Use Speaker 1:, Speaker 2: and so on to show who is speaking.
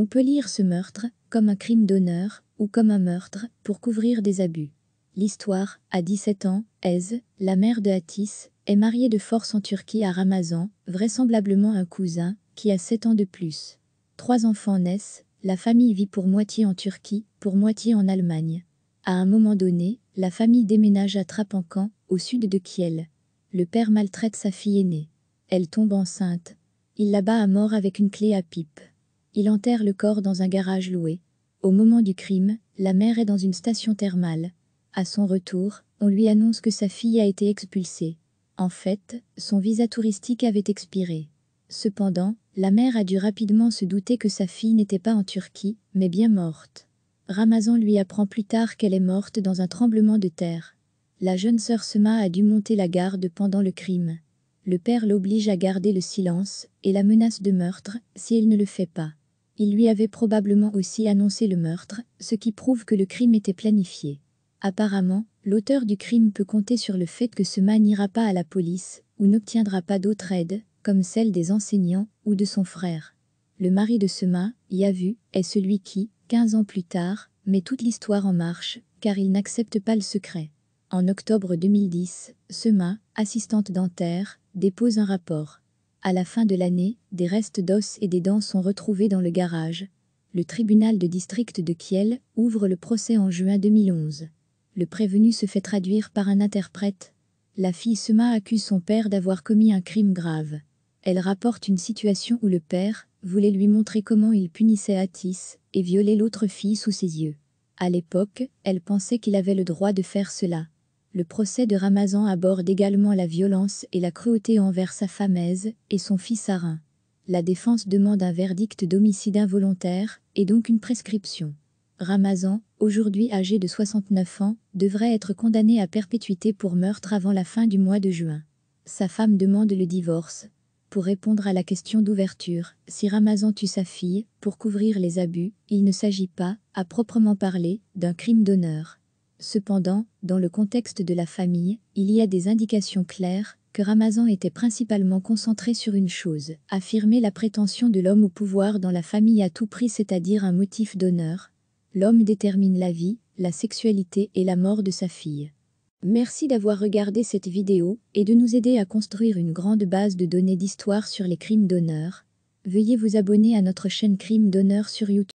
Speaker 1: On peut lire ce meurtre comme un crime d'honneur ou comme un meurtre pour couvrir des abus. L'histoire, à 17 ans, Ez, la mère de Atis, est mariée de force en Turquie à Ramazan, vraisemblablement un cousin, qui a 7 ans de plus. 3 enfants naissent, la famille vit pour moitié en Turquie, pour moitié en Allemagne. À un moment donné, la famille déménage à Trapancan, au sud de Kiel. Le père maltraite sa fille aînée. Elle tombe enceinte. Il la bat à mort avec une clé à pipe. Il enterre le corps dans un garage loué. Au moment du crime, la mère est dans une station thermale. À son retour, on lui annonce que sa fille a été expulsée. En fait, son visa touristique avait expiré. Cependant, la mère a dû rapidement se douter que sa fille n'était pas en Turquie, mais bien morte. Ramazan lui apprend plus tard qu'elle est morte dans un tremblement de terre. La jeune sœur Sema a dû monter la garde pendant le crime. Le père l'oblige à garder le silence et la menace de meurtre si elle ne le fait pas. Il lui avait probablement aussi annoncé le meurtre, ce qui prouve que le crime était planifié. Apparemment, l'auteur du crime peut compter sur le fait que Sema n'ira pas à la police ou n'obtiendra pas d'autre aide, comme celle des enseignants ou de son frère. Le mari de Sema, Yavu, est celui qui, 15 ans plus tard, met toute l'histoire en marche, car il n'accepte pas le secret. En octobre 2010, Sema, assistante dentaire, dépose un rapport. À la fin de l'année, des restes d'os et des dents sont retrouvés dans le garage. Le tribunal de district de Kiel ouvre le procès en juin 2011. Le prévenu se fait traduire par un interprète. La fille Sema accuse son père d'avoir commis un crime grave. Elle rapporte une situation où le père voulait lui montrer comment il punissait Atis et violait l'autre fille sous ses yeux. À l'époque, elle pensait qu'il avait le droit de faire cela. Le procès de Ramazan aborde également la violence et la cruauté envers sa femme Ez et son fils Arin. La défense demande un verdict d'homicide involontaire et donc une prescription. Ramazan, aujourd'hui âgé de 69 ans, devrait être condamné à perpétuité pour meurtre avant la fin du mois de juin. Sa femme demande le divorce. Pour répondre à la question d'ouverture, si Ramazan tue sa fille pour couvrir les abus, il ne s'agit pas, à proprement parler, d'un crime d'honneur. Cependant, dans le contexte de la famille, il y a des indications claires que Ramazan était principalement concentré sur une chose, affirmer la prétention de l'homme au pouvoir dans la famille à tout prix, c'est-à-dire un motif d'honneur. L'homme détermine la vie, la sexualité et la mort de sa fille. Merci d'avoir regardé cette vidéo et de nous aider à construire une grande base de données d'histoire sur les crimes d'honneur. Veuillez vous abonner à notre chaîne Crimes d'honneur sur YouTube.